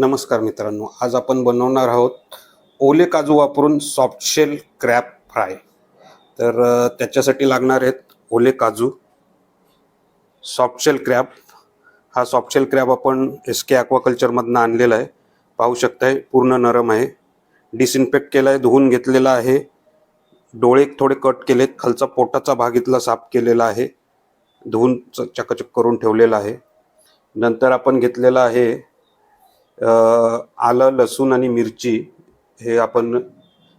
नमस्कार मित्रांनो, आज आपण बनवणार आहोत ओले काजू वापरून सॉफ्टशेल क्रॅब फ्राय। तर त्याच्यासाठी लागणार आहेत ओले काजू, सॉफ्टशेल क्रॅब। हा सॉफ्टशेल क्रॅब आपण SK ॲक्वाकल्चरमधून आणलेला आहे। पाहू शकताय पूर्ण नरम आहे, डिसइन्फेक्ट केला आहे, धुवून घेतलेला आहे, डोळे थोडे कट केलेत, खालचा पोटाचा भाग इथला साफ केलेला आहे, धुवून चकाचक करून ठेवलेला आहे। नंतर आपण घेतलेला आहे आलं, लसूण आणि मिरची, हे आपण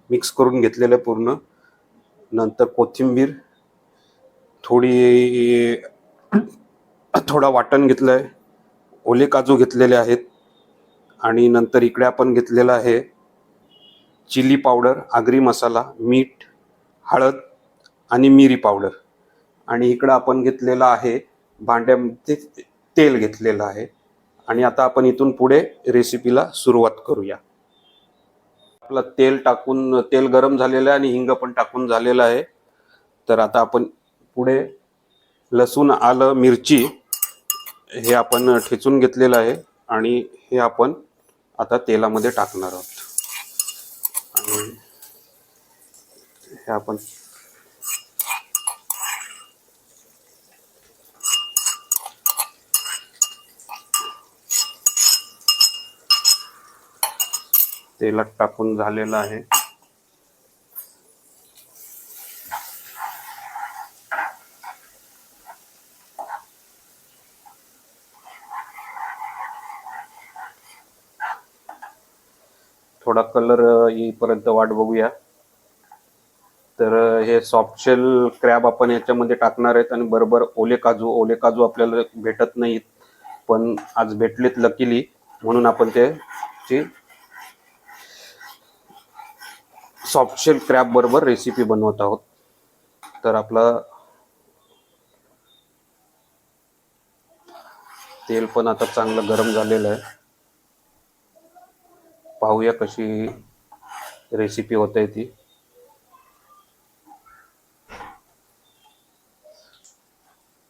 मिक्स करून घेतलेलं पूर्ण। नंतर कोथिंबीर, थोडा वाटण घेतलं आहे, ओले काजू घेतलेले आहेत, आणि नंतर इकडे आपण घेतलेला आहे चिली पावडर, आगरी मसाला, मीठ, हळद आणि मिरी पावडर। आणि इकडं आपण घेतलेला आहे भांड्यामध्ये तेल घेतलेलं आहे। आणि आता आपण इथून पुढे रेसिपीला सुरुवात करूया। आपलं तेल गरम झालेलं आहे आणि हिंग पण टाकून झालेलं आहे। तर आता आपण पुढे लसूण, आलं, मिरची हे आपण ठेचून घेतलेलं आहे आणि हे आपण आता तेलामध्ये टाकणार आहोत। आणि हे आपण तेलात टाकून झालेलं आहे। थोडा कलर येईपर्यंत वाट बघूया। तर हे सॉफ्टशेल क्रॅब आपण याच्यामध्ये टाकणार आहेत आणि बरोबर ओले काजू आपल्याला भेटत नाहीत, पण आज भेटलेत लकीली, म्हणून आपण त्याची सॉफ्टशेल क्रॅब बरोबर रेसिपी बनवत आहोत। तर आपलं तेल पण आता चांगलं गरम झालेलं आहे। पाहूया कशी रेसिपी होते ती।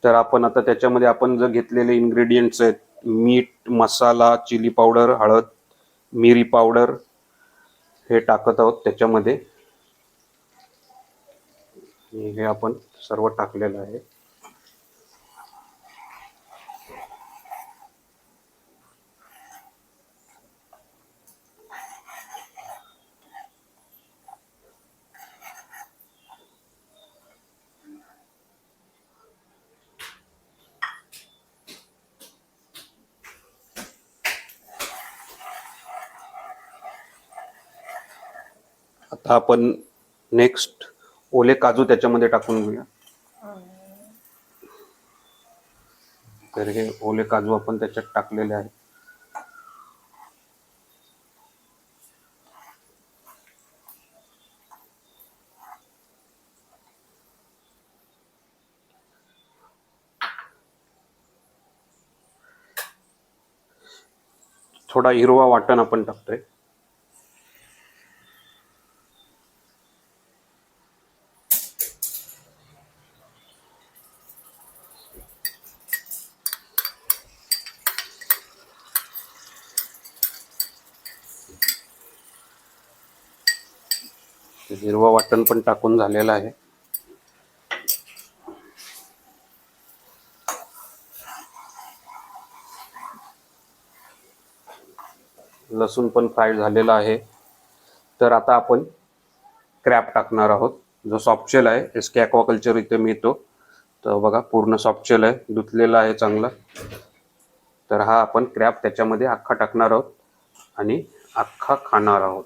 तर आपण आता त्याच्यामध्ये आपण जे घेतलेले इन्ग्रेडियंट्स आहेत, मीठ, मसाला, चिली पावडर, हळद, मिरी पावडर, हे टाकत आहोत त्याच्यामध्ये। हे आपण सर्व टाकलेलं आहे। आता आपण नेक्स्ट ओले काजू त्याच्यामध्ये टाकून घेऊया। तर हे ओले काजू आपण त्याच्यात टाकलेले आहे। थोडा हिरवा वाटण आपण टाकतोय। हिरवा वाटण पण टाकून झालेलं आहे। लसूण पण फ्राय झालेला आहे। तर आता आपण क्रॅब टाकणार आहोत, जो सॉफ्टशेल आहे, SK ॲक्वाकल्चर इथे मिळतो। तर बघा पूर्ण सॉफ्टशेल आहे, धुतलेला आहे चांगला। तर हा आपण क्रॅब त्याच्यामध्ये अख्खा टाकणार आहोत आणि अख्खा खाणार आहोत।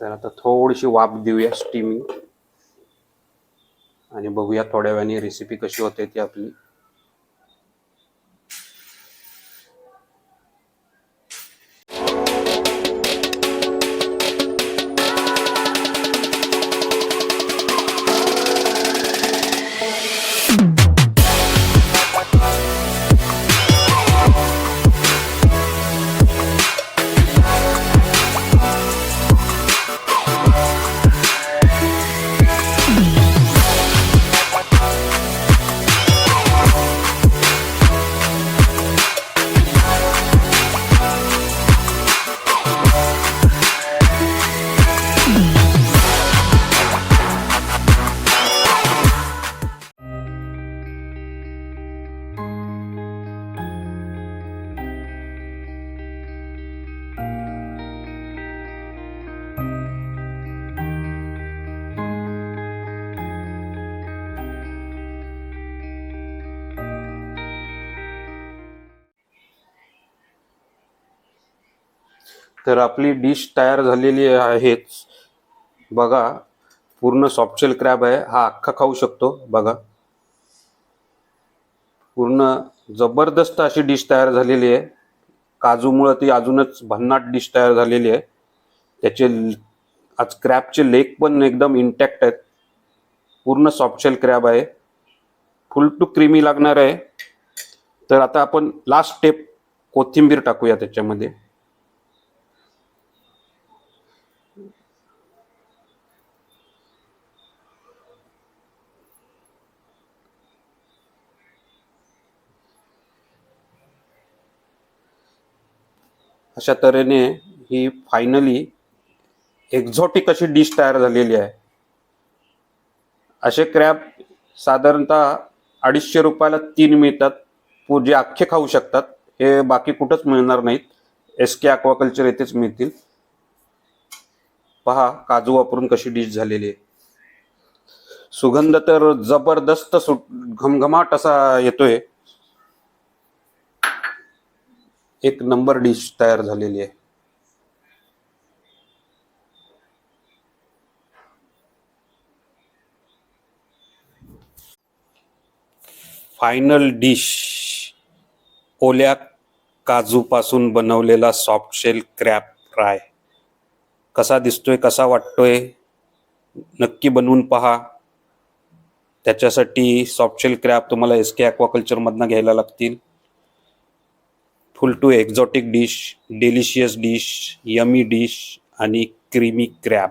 तर आता थोडीशी वाफ देऊया, स्टीमिंग, आणि बघूया थोड्या वेळाने रेसिपी कशी होते ती आपली। तर आपली डिश तयार झालेली आहेच बघा. पूर्ण सॉफ्टशेल क्रॅब आहे हा, अख्खा खाऊ शकतो बघा. पूर्ण जबरदस्त अशी डिश तयार झालेली आहे. काजूमुळे ती अजूनच भन्नाट डिश तयार झालेली आहे. त्याचे आज क्रॅबचे लेग पण एकदम इंटॅक्ट आहेत. पूर्ण सॉफ्टशेल क्रॅब आहे, फुल टू क्रीमी लागणार आहे. तर आता आपण लास्ट स्टेप कोथिंबीर टाकूया त्याच्यामध्ये. अशा तऱ्हेने ही फायनली एक्झॉटिक अशी डिश तयार झालेली आहे. असे क्रॅब साधारणतः 250 रुपयाला 3 मिळतात, जे अख्खे खाऊ शकतात. हे बाकी कुठंच मिळणार नाहीत, SK ॲक्वाकल्चर येथेच मिळतील. पहा काजू वापरून कशी डिश झालेली आहे. सुगंध तर जबरदस्त घमघमाट असा येतोय. एक नंबर डिश तयार झालेली आहे. फायनल डिश, ओल्या काजूपासून बनवलेला सॉफ्टशेल क्रॅब फ्राय. कसा दिसतोय, कसा वाटतोय, नक्की बनवून पहा. त्याच्यासाठी सॉफ्टशेल क्रॅब तुम्हाला SK ॲक्वाकल्चरमधनं घ्यायला लागतील. Full to exotic dish, delicious dish, yummy dish आणि क्रीमी क्रॅब.